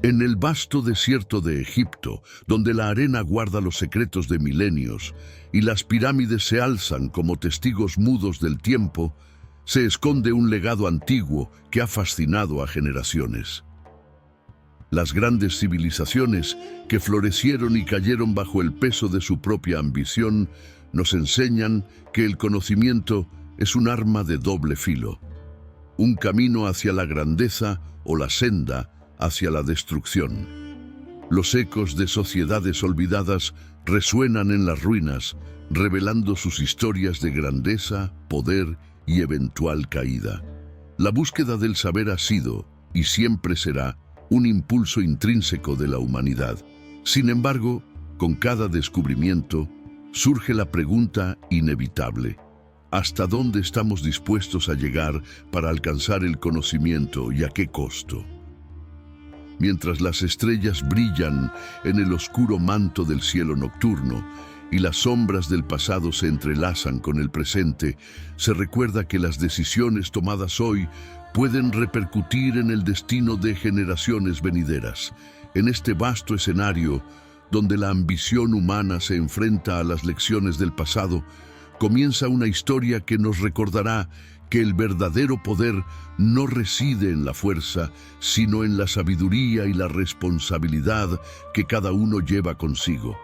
En el vasto desierto de Egipto, donde la arena guarda los secretos de milenios y las pirámides se alzan como testigos mudos del tiempo, se esconde un legado antiguo que ha fascinado a generaciones. Las grandes civilizaciones que florecieron y cayeron bajo el peso de su propia ambición nos enseñan que el conocimiento es un arma de doble filo, un camino hacia la grandeza o la senda hacia la destrucción. Los ecos de sociedades olvidadas resuenan en las ruinas, revelando sus historias de grandeza, poder y eventual caída. La búsqueda del saber ha sido, y siempre será, un impulso intrínseco de la humanidad. Sin embargo, con cada descubrimiento, surge la pregunta inevitable: ¿hasta dónde estamos dispuestos a llegar para alcanzar el conocimiento y a qué costo? Mientras las estrellas brillan en el oscuro manto del cielo nocturno y las sombras del pasado se entrelazan con el presente, se recuerda que las decisiones tomadas hoy pueden repercutir en el destino de generaciones venideras. En este vasto escenario, donde la ambición humana se enfrenta a las lecciones del pasado, comienza una historia que nos recordará que el verdadero poder no reside en la fuerza, sino en la sabiduría y la responsabilidad que cada uno lleva consigo.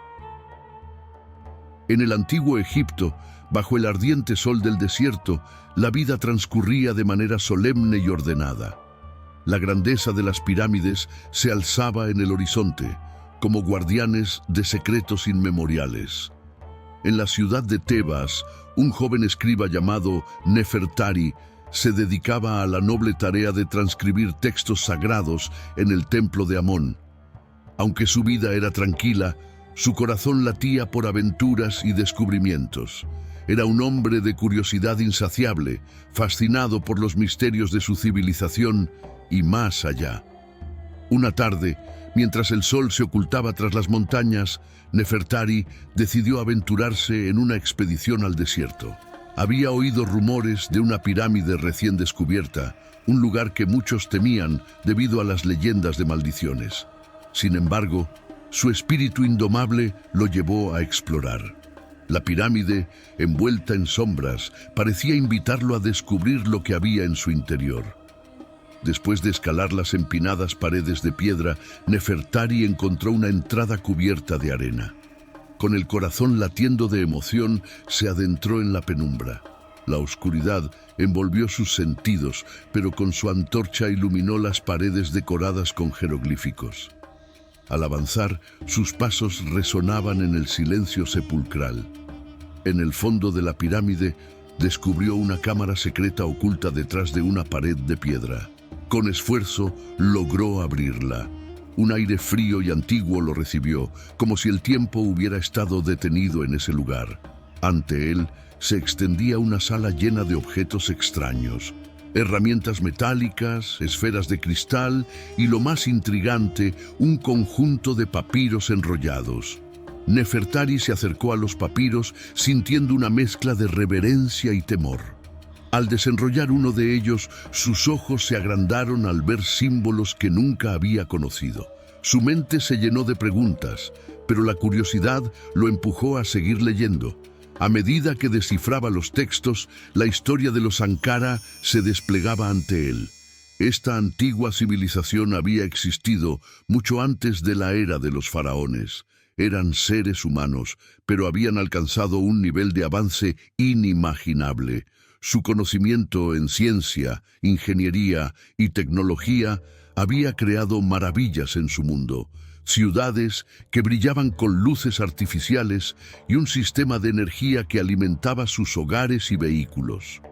En el antiguo Egipto, bajo el ardiente sol del desierto, la vida transcurría de manera solemne y ordenada. La grandeza de las pirámides se alzaba en el horizonte, como guardianes de secretos inmemoriales. En la ciudad de Tebas, un joven escriba llamado Nefertari se dedicaba a la noble tarea de transcribir textos sagrados en el templo de Amón. Aunque su vida era tranquila, su corazón latía por aventuras y descubrimientos. Era un hombre de curiosidad insaciable, fascinado por los misterios de su civilización y más allá. Una tarde, mientras el sol se ocultaba tras las montañas, Nefertari decidió aventurarse en una expedición al desierto. Había oído rumores de una pirámide recién descubierta, un lugar que muchos temían debido a las leyendas de maldiciones. Sin embargo, su espíritu indomable lo llevó a explorar. La pirámide, envuelta en sombras, parecía invitarlo a descubrir lo que había en su interior. Después de escalar las empinadas paredes de piedra, Nefertari encontró una entrada cubierta de arena. Con el corazón latiendo de emoción, se adentró en la penumbra. La oscuridad envolvió sus sentidos, pero con su antorcha iluminó las paredes decoradas con jeroglíficos. Al avanzar, sus pasos resonaban en el silencio sepulcral. En el fondo de la pirámide, descubrió una cámara secreta oculta detrás de una pared de piedra. Con esfuerzo, logró abrirla. Un aire frío y antiguo lo recibió, como si el tiempo hubiera estado detenido en ese lugar. Ante él, se extendía una sala llena de objetos extraños. Herramientas metálicas, esferas de cristal y, lo más intrigante, un conjunto de papiros enrollados. Nefertari se acercó a los papiros sintiendo una mezcla de reverencia y temor. Al desenrollar uno de ellos, sus ojos se agrandaron al ver símbolos que nunca había conocido. Su mente se llenó de preguntas, pero la curiosidad lo empujó a seguir leyendo. A medida que descifraba los textos, la historia de los Sankara se desplegaba ante él. Esta antigua civilización había existido mucho antes de la era de los faraones. Eran seres humanos, pero habían alcanzado un nivel de avance inimaginable. Su conocimiento en ciencia, ingeniería y tecnología había creado maravillas en su mundo. Ciudades que brillaban con luces artificiales y un sistema de energía que alimentaba sus hogares y vehículos.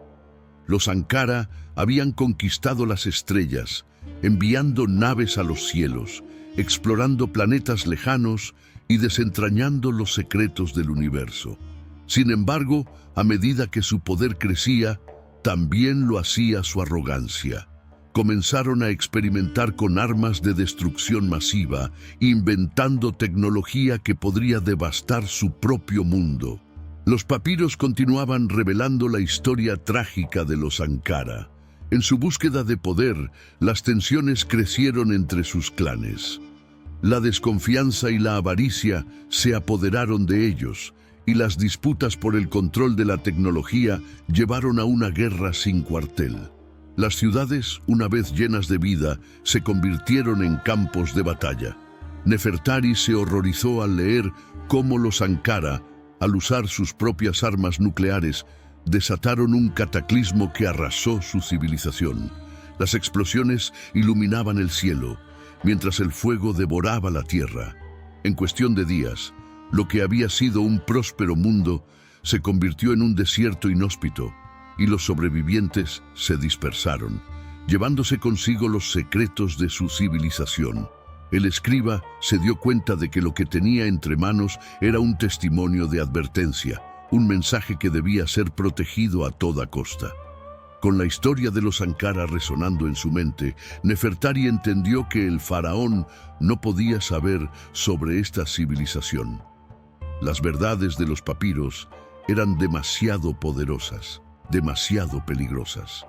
Los Ankara habían conquistado las estrellas, enviando naves a los cielos, explorando planetas lejanos y desentrañando los secretos del universo. Sin embargo, a medida que su poder crecía, también lo hacía su arrogancia. Comenzaron a experimentar con armas de destrucción masiva, inventando tecnología que podría devastar su propio mundo. Los papiros continuaban revelando la historia trágica de los Ankara. En su búsqueda de poder, las tensiones crecieron entre sus clanes. La desconfianza y la avaricia se apoderaron de ellos, y las disputas por el control de la tecnología llevaron a una guerra sin cuartel. Las ciudades, una vez llenas de vida, se convirtieron en campos de batalla. Nefertari se horrorizó al leer cómo los Ankara, al usar sus propias armas nucleares, desataron un cataclismo que arrasó su civilización. Las explosiones iluminaban el cielo, mientras el fuego devoraba la tierra. En cuestión de días, lo que había sido un próspero mundo se convirtió en un desierto inhóspito, y los sobrevivientes se dispersaron, llevándose consigo los secretos de su civilización. El escriba se dio cuenta de que lo que tenía entre manos era un testimonio de advertencia, un mensaje que debía ser protegido a toda costa. Con la historia de los Ankara resonando en su mente, Nefertari entendió que el faraón no podía saber sobre esta civilización. Las verdades de los papiros eran demasiado poderosas, demasiado peligrosas.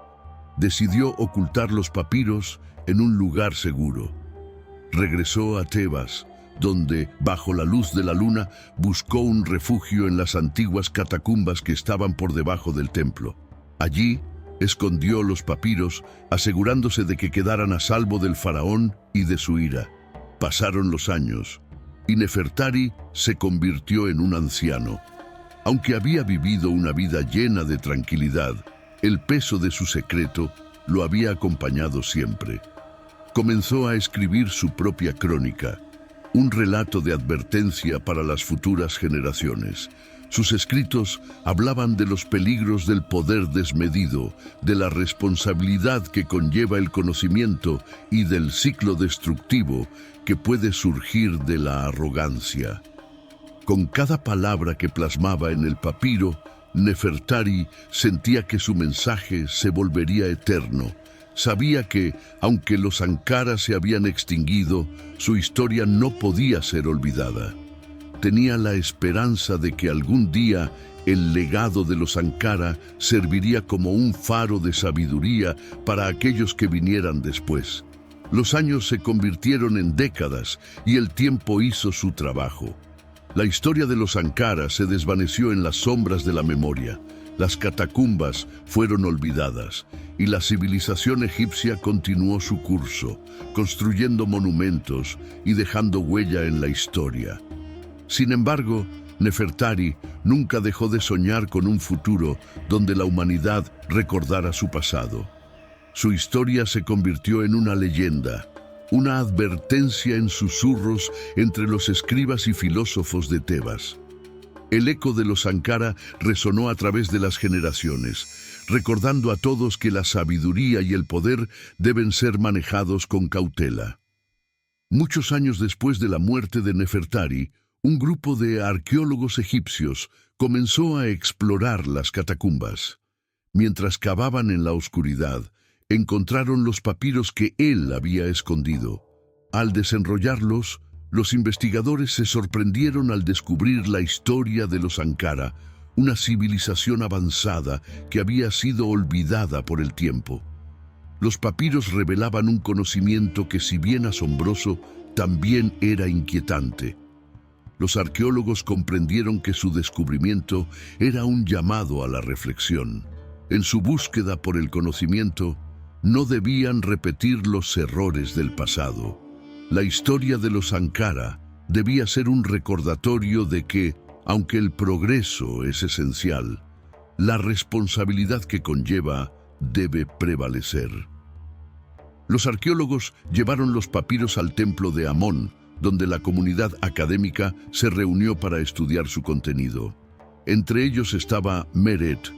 Decidió ocultar los papiros en un lugar seguro. Regresó a Tebas, donde, bajo la luz de la luna, buscó un refugio en las antiguas catacumbas que estaban por debajo del templo. Allí, escondió los papiros, asegurándose de que quedaran a salvo del faraón y de su ira. Pasaron los años, y Nefertari se convirtió en un anciano. Aunque había vivido una vida llena de tranquilidad, el peso de su secreto lo había acompañado siempre. Comenzó a escribir su propia crónica, un relato de advertencia para las futuras generaciones. Sus escritos hablaban de los peligros del poder desmedido, de la responsabilidad que conlleva el conocimiento y del ciclo destructivo que puede surgir de la arrogancia. Con cada palabra que plasmaba en el papiro, Nefertari sentía que su mensaje se volvería eterno. Sabía que, aunque los Ankara se habían extinguido, su historia no podía ser olvidada. Tenía la esperanza de que algún día el legado de los Ankara serviría como un faro de sabiduría para aquellos que vinieran después. Los años se convirtieron en décadas y el tiempo hizo su trabajo. La historia de los Ankara se desvaneció en las sombras de la memoria. Las catacumbas fueron olvidadas y la civilización egipcia continuó su curso, construyendo monumentos y dejando huella en la historia. Sin embargo, Nefertari nunca dejó de soñar con un futuro donde la humanidad recordara su pasado. Su historia se convirtió en una leyenda, una advertencia en susurros entre los escribas y filósofos de Tebas. El eco de los Ankara resonó a través de las generaciones, recordando a todos que la sabiduría y el poder deben ser manejados con cautela. Muchos años después de la muerte de Nefertari, un grupo de arqueólogos egipcios comenzó a explorar las catacumbas. Mientras cavaban en la oscuridad, encontraron los papiros que él había escondido. Al desenrollarlos, los investigadores se sorprendieron al descubrir la historia de los Ankara, una civilización avanzada que había sido olvidada por el tiempo. Los papiros revelaban un conocimiento que, si bien asombroso, también era inquietante. Los arqueólogos comprendieron que su descubrimiento era un llamado a la reflexión. En su búsqueda por el conocimiento, no debían repetir los errores del pasado. La historia de los Ankara debía ser un recordatorio de que, aunque el progreso es esencial, la responsabilidad que conlleva debe prevalecer. Los arqueólogos llevaron los papiros al templo de Amón, donde la comunidad académica se reunió para estudiar su contenido. Entre ellos estaba Meret,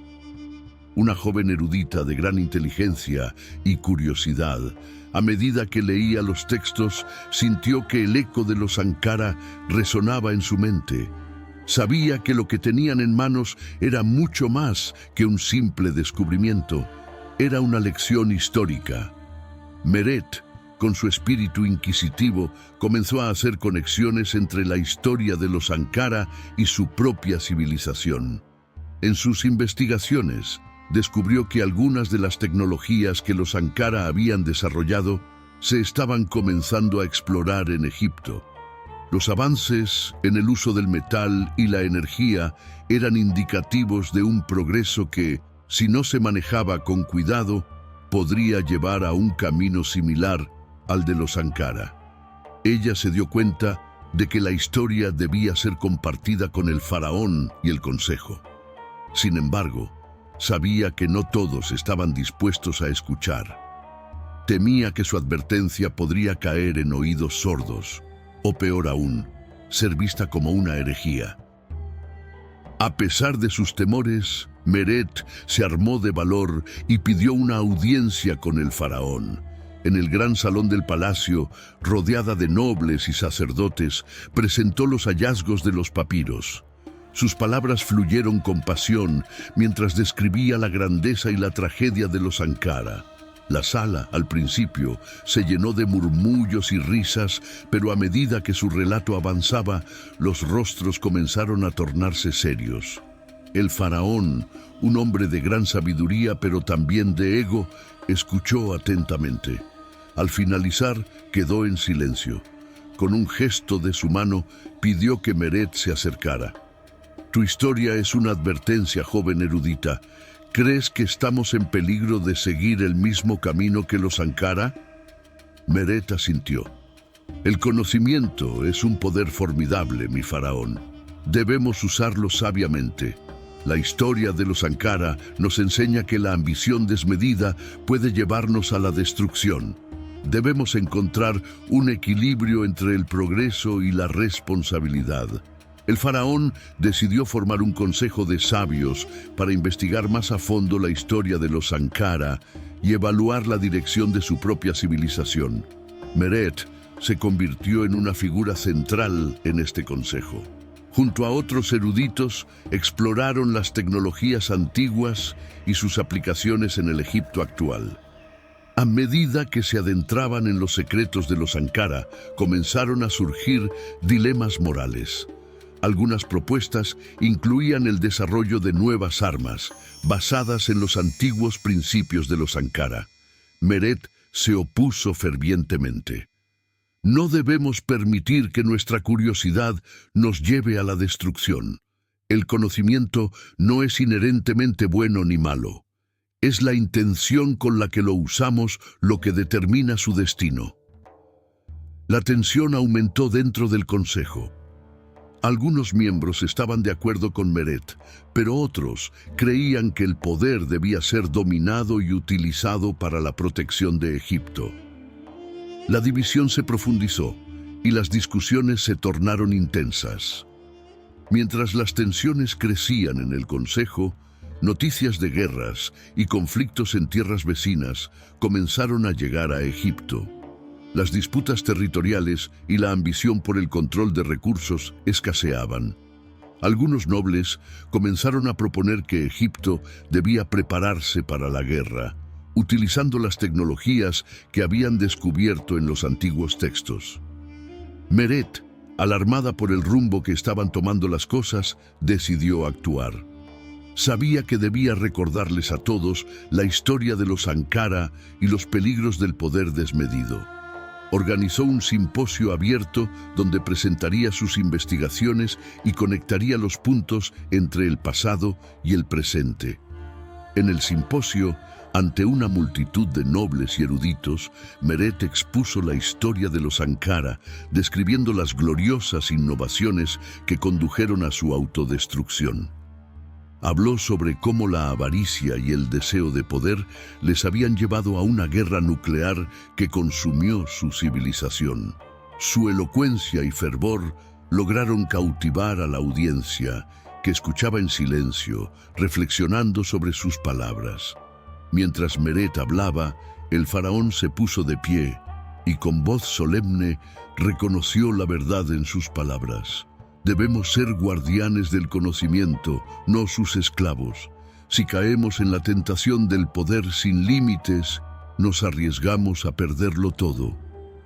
una joven erudita de gran inteligencia y curiosidad. A medida que leía los textos, sintió que el eco de los Ankara resonaba en su mente. Sabía que lo que tenían en manos era mucho más que un simple descubrimiento. Era una lección histórica. Meret, con su espíritu inquisitivo, comenzó a hacer conexiones entre la historia de los Ankara y su propia civilización. En sus investigaciones, descubrió que algunas de las tecnologías que los Sankara habían desarrollado se estaban comenzando a explorar en Egipto. Los avances en el uso del metal y la energía eran indicativos de un progreso que, si no se manejaba con cuidado, podría llevar a un camino similar al de los Sankara. Ella se dio cuenta de que la historia debía ser compartida con el faraón y el consejo. Sin embargo, sabía que no todos estaban dispuestos a escuchar. Temía que su advertencia podría caer en oídos sordos, o peor aún, ser vista como una herejía. A pesar de sus temores, Meret se armó de valor y pidió una audiencia con el faraón. En el gran salón del palacio, rodeada de nobles y sacerdotes, presentó los hallazgos de los papiros. Sus palabras fluyeron con pasión mientras describía la grandeza y la tragedia de los Sankara. La sala, al principio, se llenó de murmullos y risas, pero a medida que su relato avanzaba, los rostros comenzaron a tornarse serios. El faraón, un hombre de gran sabiduría pero también de ego, escuchó atentamente. Al finalizar, quedó en silencio. Con un gesto de su mano, pidió que Meret se acercara. Tu historia es una advertencia, joven erudita. ¿Crees que estamos en peligro de seguir el mismo camino que los Sankara? Meret asintió. El conocimiento es un poder formidable, mi faraón. Debemos usarlo sabiamente. La historia de los Sankara nos enseña que la ambición desmedida puede llevarnos a la destrucción. Debemos encontrar un equilibrio entre el progreso y la responsabilidad. El faraón decidió formar un consejo de sabios para investigar más a fondo la historia de los Sankara y evaluar la dirección de su propia civilización. Meret se convirtió en una figura central en este consejo. Junto a otros eruditos, exploraron las tecnologías antiguas y sus aplicaciones en el Egipto actual. A medida que se adentraban en los secretos de los Sankara, comenzaron a surgir dilemas morales. Algunas propuestas incluían el desarrollo de nuevas armas, basadas en los antiguos principios de los Sankara. Meret se opuso fervientemente. No debemos permitir que nuestra curiosidad nos lleve a la destrucción. El conocimiento no es inherentemente bueno ni malo. Es la intención con la que lo usamos lo que determina su destino. La tensión aumentó dentro del consejo. Algunos miembros estaban de acuerdo con Meret, pero otros creían que el poder debía ser dominado y utilizado para la protección de Egipto. La división se profundizó y las discusiones se tornaron intensas. Mientras las tensiones crecían en el consejo, noticias de guerras y conflictos en tierras vecinas comenzaron a llegar a Egipto. Las disputas territoriales y la ambición por el control de recursos escaseaban. Algunos nobles comenzaron a proponer que Egipto debía prepararse para la guerra, utilizando las tecnologías que habían descubierto en los antiguos textos. Meret, alarmada por el rumbo que estaban tomando las cosas, decidió actuar. Sabía que debía recordarles a todos la historia de los Sankara y los peligros del poder desmedido. Organizó un simposio abierto donde presentaría sus investigaciones y conectaría los puntos entre el pasado y el presente. En el simposio, ante una multitud de nobles y eruditos, Meret expuso la historia de los Sankara, describiendo las gloriosas innovaciones que condujeron a su autodestrucción. Habló sobre cómo la avaricia y el deseo de poder les habían llevado a una guerra nuclear que consumió su civilización. Su elocuencia y fervor lograron cautivar a la audiencia, que escuchaba en silencio, reflexionando sobre sus palabras. Mientras Meret hablaba, el faraón se puso de pie y con voz solemne reconoció la verdad en sus palabras. Debemos ser guardianes del conocimiento, no sus esclavos. Si caemos en la tentación del poder sin límites, nos arriesgamos a perderlo todo.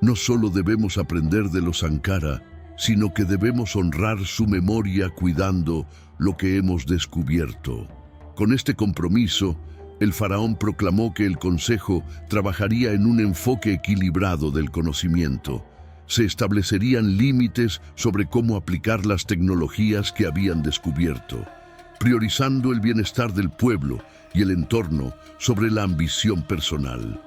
No solo debemos aprender de los Sankara, sino que debemos honrar su memoria cuidando lo que hemos descubierto. Con este compromiso, el faraón proclamó que el consejo trabajaría en un enfoque equilibrado del conocimiento. Se establecerían límites sobre cómo aplicar las tecnologías que habían descubierto, priorizando el bienestar del pueblo y el entorno sobre la ambición personal.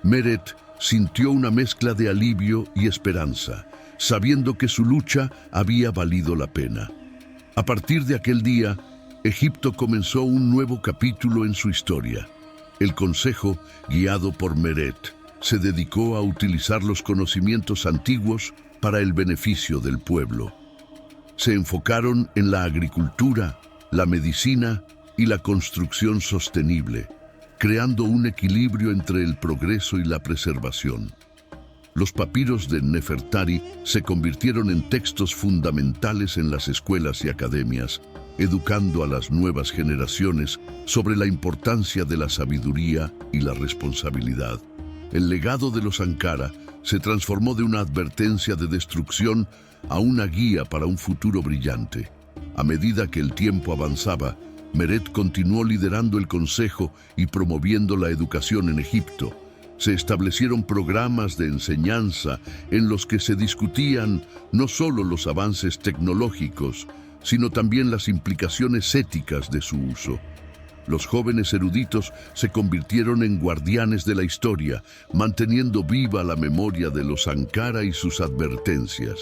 Meret sintió una mezcla de alivio y esperanza, sabiendo que su lucha había valido la pena. A partir de aquel día, Egipto comenzó un nuevo capítulo en su historia. El consejo, guiado por Meret, se dedicó a utilizar los conocimientos antiguos para el beneficio del pueblo. Se enfocaron en la agricultura, la medicina y la construcción sostenible, creando un equilibrio entre el progreso y la preservación. Los papiros de Nefertari se convirtieron en textos fundamentales en las escuelas y academias, educando a las nuevas generaciones sobre la importancia de la sabiduría y la responsabilidad. El legado de los Sankara se transformó de una advertencia de destrucción a una guía para un futuro brillante. A medida que el tiempo avanzaba, Meret continuó liderando el consejo y promoviendo la educación en Egipto. Se establecieron programas de enseñanza en los que se discutían no solo los avances tecnológicos, sino también las implicaciones éticas de su uso. Los jóvenes eruditos se convirtieron en guardianes de la historia, manteniendo viva la memoria de los Sankara y sus advertencias.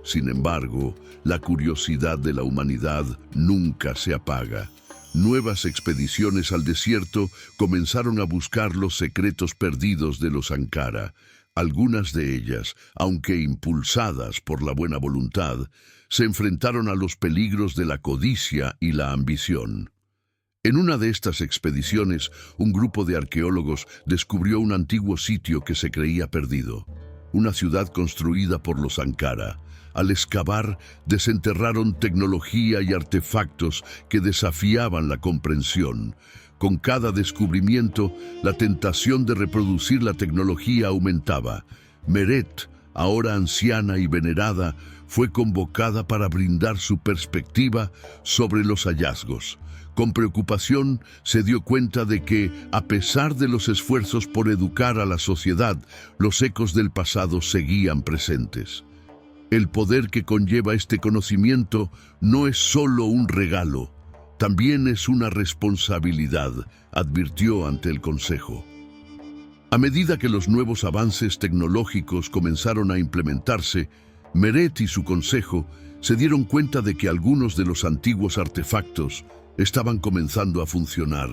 Sin embargo, la curiosidad de la humanidad nunca se apaga. Nuevas expediciones al desierto comenzaron a buscar los secretos perdidos de los Sankara. Algunas de ellas, aunque impulsadas por la buena voluntad, se enfrentaron a los peligros de la codicia y la ambición. En una de estas expediciones, un grupo de arqueólogos descubrió un antiguo sitio que se creía perdido, una ciudad construida por los Sankara. Al excavar, desenterraron tecnología y artefactos que desafiaban la comprensión. Con cada descubrimiento, la tentación de reproducir la tecnología aumentaba. Meret, ahora anciana y venerada, fue convocada para brindar su perspectiva sobre los hallazgos. Con preocupación se dio cuenta de que, a pesar de los esfuerzos por educar a la sociedad, los ecos del pasado seguían presentes. El poder que conlleva este conocimiento no es solo un regalo, también es una responsabilidad, advirtió ante el Consejo. A medida que los nuevos avances tecnológicos comenzaron a implementarse, Meret y su Consejo se dieron cuenta de que algunos de los antiguos artefactos estaban comenzando a funcionar.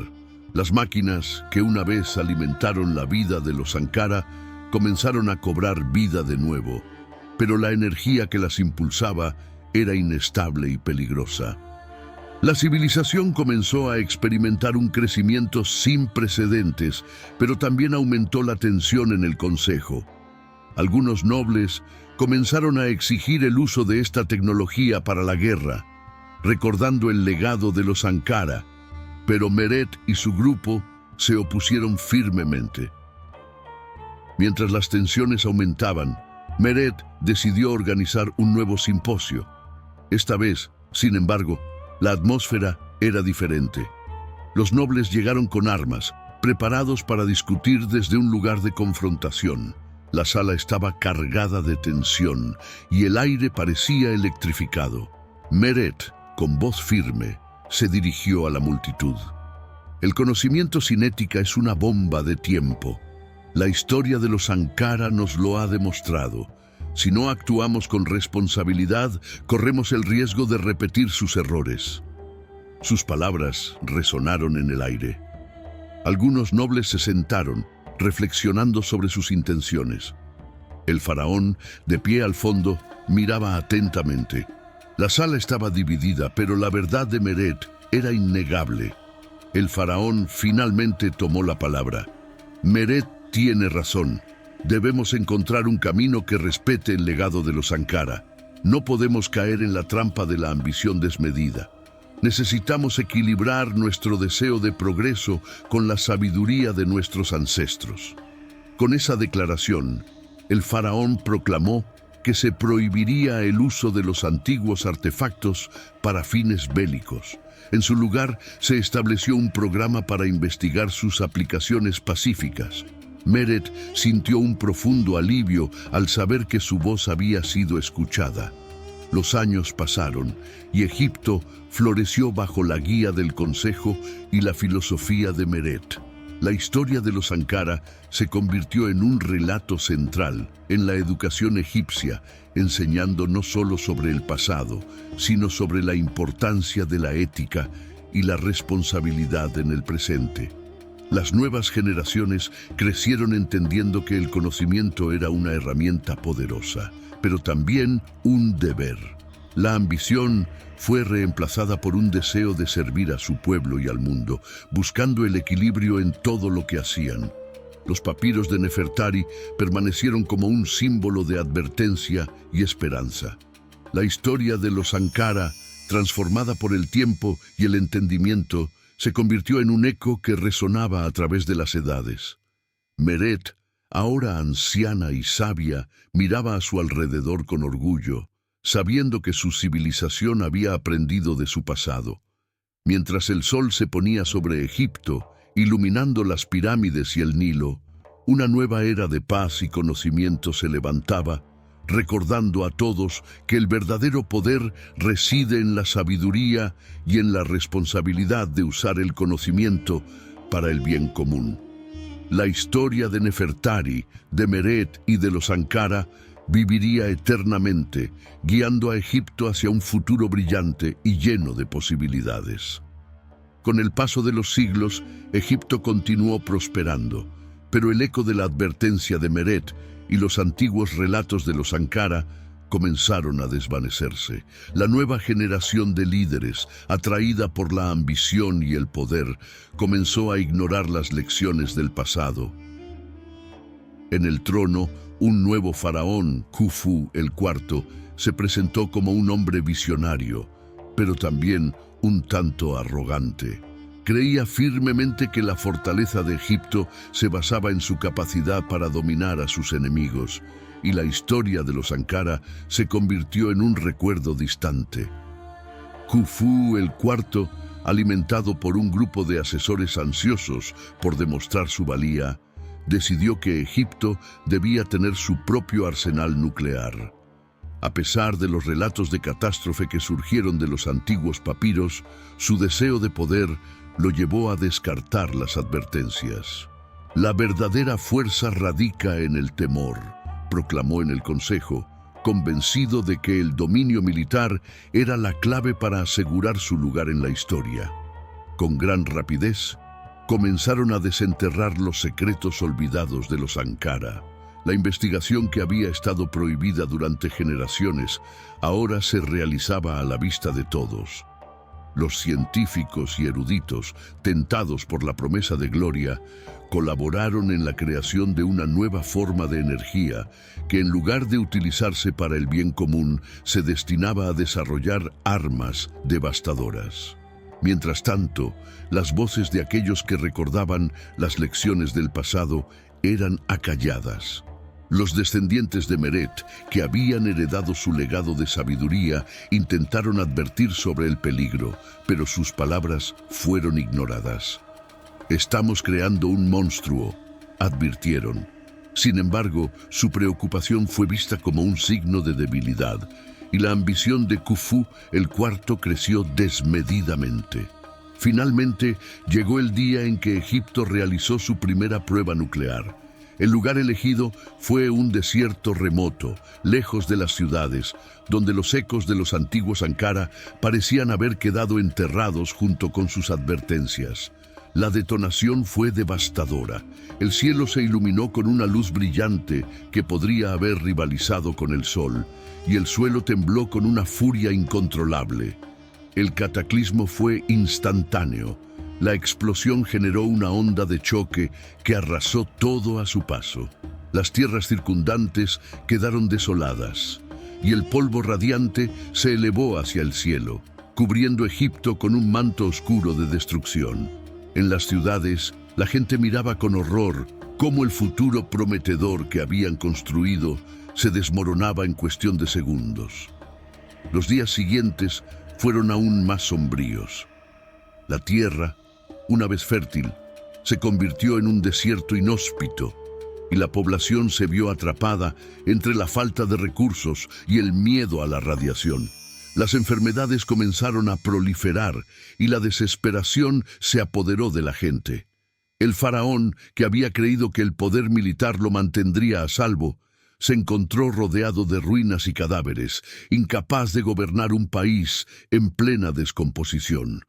Las máquinas que una vez alimentaron la vida de los Sankara comenzaron a cobrar vida de nuevo, pero la energía que las impulsaba era inestable y peligrosa. La civilización comenzó a experimentar un crecimiento sin precedentes, pero también aumentó la tensión en el Consejo. Algunos nobles comenzaron a exigir el uso de esta tecnología para la guerra, recordando el legado de los Sankara, pero Meret y su grupo se opusieron firmemente. Mientras las tensiones aumentaban, Meret decidió organizar un nuevo simposio. Esta vez, sin embargo, la atmósfera era diferente. Los nobles llegaron con armas, preparados para discutir desde un lugar de confrontación. La sala estaba cargada de tensión y el aire parecía electrificado. Meret, con voz firme, se dirigió a la multitud. El conocimiento sin ética es una bomba de tiempo. La historia de los Sankara nos lo ha demostrado. Si no actuamos con responsabilidad, corremos el riesgo de repetir sus errores. Sus palabras resonaron en el aire. Algunos nobles se sentaron, reflexionando sobre sus intenciones. El faraón, de pie al fondo, miraba atentamente. La sala estaba dividida, pero la verdad de Meret era innegable. El faraón finalmente tomó la palabra. Meret tiene razón. Debemos encontrar un camino que respete el legado de los Sankara. No podemos caer en la trampa de la ambición desmedida. Necesitamos equilibrar nuestro deseo de progreso con la sabiduría de nuestros ancestros. Con esa declaración, el faraón proclamó: que se prohibiría el uso de los antiguos artefactos para fines bélicos. En su lugar, se estableció un programa para investigar sus aplicaciones pacíficas. Meret sintió un profundo alivio al saber que su voz había sido escuchada. Los años pasaron y Egipto floreció bajo la guía del consejo y la filosofía de Meret. La historia de los Ankara se convirtió en un relato central en la educación egipcia, enseñando no solo sobre el pasado, sino sobre la importancia de la ética y la responsabilidad en el presente. Las nuevas generaciones crecieron entendiendo que el conocimiento era una herramienta poderosa, pero también un deber. La ambición fue reemplazada por un deseo de servir a su pueblo y al mundo, buscando el equilibrio en todo lo que hacían. Los papiros de Nefertari permanecieron como un símbolo de advertencia y esperanza. La historia de los Ankara, transformada por el tiempo y el entendimiento, se convirtió en un eco que resonaba a través de las edades. Meret, ahora anciana y sabia, miraba a su alrededor con orgullo, sabiendo que su civilización había aprendido de su pasado. Mientras el sol se ponía sobre Egipto, iluminando las pirámides y el Nilo, una nueva era de paz y conocimiento se levantaba, recordando a todos que el verdadero poder reside en la sabiduría y en la responsabilidad de usar el conocimiento para el bien común. La historia de Nefertari, de Meret y de los Ankara viviría eternamente, guiando a Egipto hacia un futuro brillante y lleno de posibilidades. Con el paso de los siglos, Egipto continuó prosperando, pero el eco de la advertencia de Meret y los antiguos relatos de los Ankara comenzaron a desvanecerse. La nueva generación de líderes, atraída por la ambición y el poder, comenzó a ignorar las lecciones del pasado. En el trono, un nuevo faraón, Khufu el IV, se presentó como un hombre visionario, pero también un tanto arrogante. Creía firmemente que la fortaleza de Egipto se basaba en su capacidad para dominar a sus enemigos, y la historia de los Ankara se convirtió en un recuerdo distante. Khufu el IV, alimentado por un grupo de asesores ansiosos por demostrar su valía, decidió que Egipto debía tener su propio arsenal nuclear. A pesar de los relatos de catástrofe que surgieron de los antiguos papiros, su deseo de poder lo llevó a descartar las advertencias. La verdadera fuerza radica en el temor, proclamó en el Consejo, convencido de que el dominio militar era la clave para asegurar su lugar en la historia. Con gran rapidez, comenzaron a desenterrar los secretos olvidados de los Ankara. La investigación que había estado prohibida durante generaciones ahora se realizaba a la vista de todos. Los científicos y eruditos, tentados por la promesa de gloria, colaboraron en la creación de una nueva forma de energía que, en lugar de utilizarse para el bien común, se destinaba a desarrollar armas devastadoras. Mientras tanto, las voces de aquellos que recordaban las lecciones del pasado eran acalladas. Los descendientes de Meret, que habían heredado su legado de sabiduría, intentaron advertir sobre el peligro, pero sus palabras fueron ignoradas. «Estamos creando un monstruo», advirtieron. Sin embargo, su preocupación fue vista como un signo de debilidad, y la ambición de Khufu el IV creció desmedidamente. Finalmente, llegó el día en que Egipto realizó su primera prueba nuclear. El lugar elegido fue un desierto remoto, lejos de las ciudades, donde los ecos de los antiguos Ankara parecían haber quedado enterrados junto con sus advertencias. La detonación fue devastadora. El cielo se iluminó con una luz brillante que podría haber rivalizado con el sol, y el suelo tembló con una furia incontrolable. El cataclismo fue instantáneo. La explosión generó una onda de choque que arrasó todo a su paso. Las tierras circundantes quedaron desoladas, y el polvo radiante se elevó hacia el cielo, cubriendo Egipto con un manto oscuro de destrucción. En las ciudades, la gente miraba con horror cómo el futuro prometedor que habían construido se desmoronaba en cuestión de segundos. Los días siguientes fueron aún más sombríos. La tierra, una vez fértil, se convirtió en un desierto inhóspito y la población se vio atrapada entre la falta de recursos y el miedo a la radiación. Las enfermedades comenzaron a proliferar y la desesperación se apoderó de la gente. El faraón, que había creído que el poder militar lo mantendría a salvo, se encontró rodeado de ruinas y cadáveres, incapaz de gobernar un país en plena descomposición.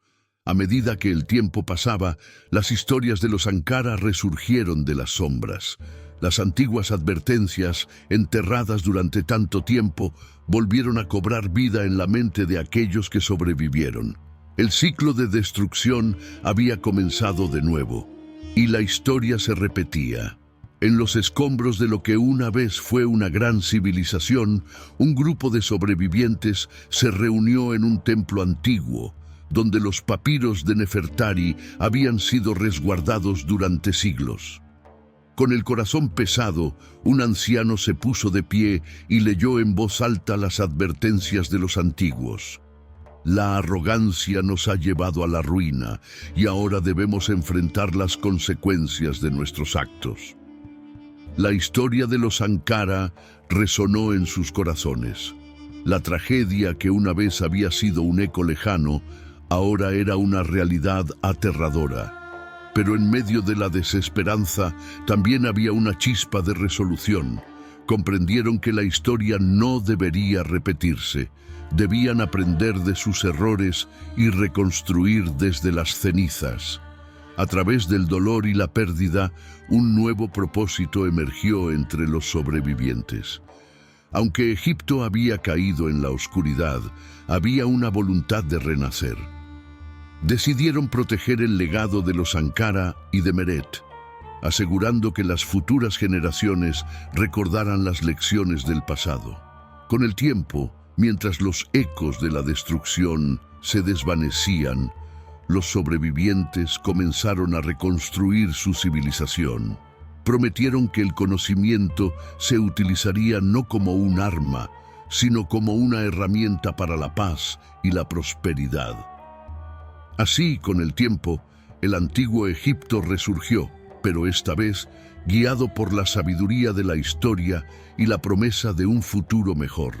A medida que el tiempo pasaba, las historias de los Ankara resurgieron de las sombras. Las antiguas advertencias, enterradas durante tanto tiempo, volvieron a cobrar vida en la mente de aquellos que sobrevivieron. El ciclo de destrucción había comenzado de nuevo, y la historia se repetía. En los escombros de lo que una vez fue una gran civilización, un grupo de sobrevivientes se reunió en un templo antiguo, donde los papiros de Nefertari habían sido resguardados durante siglos. Con el corazón pesado, un anciano se puso de pie y leyó en voz alta las advertencias de los antiguos. La arrogancia nos ha llevado a la ruina y ahora debemos enfrentar las consecuencias de nuestros actos. La historia de los Ankara resonó en sus corazones. La tragedia que una vez había sido un eco lejano, ahora era una realidad aterradora. Pero en medio de la desesperanza también había una chispa de resolución. Comprendieron que la historia no debería repetirse. Debían aprender de sus errores y reconstruir desde las cenizas. A través del dolor y la pérdida, un nuevo propósito emergió entre los sobrevivientes. Aunque Egipto había caído en la oscuridad, había una voluntad de renacer. Decidieron proteger el legado de los Ankara y de Meret, asegurando que las futuras generaciones recordaran las lecciones del pasado. Con el tiempo, mientras los ecos de la destrucción se desvanecían, los sobrevivientes comenzaron a reconstruir su civilización. Prometieron que el conocimiento se utilizaría no como un arma, sino como una herramienta para la paz y la prosperidad. Así, con el tiempo, el antiguo Egipto resurgió, pero esta vez guiado por la sabiduría de la historia y la promesa de un futuro mejor.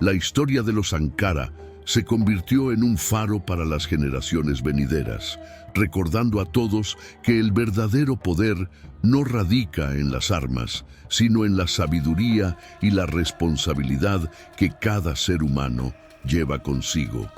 La historia de los Ankara se convirtió en un faro para las generaciones venideras, recordando a todos que el verdadero poder no radica en las armas, sino en la sabiduría y la responsabilidad que cada ser humano lleva consigo.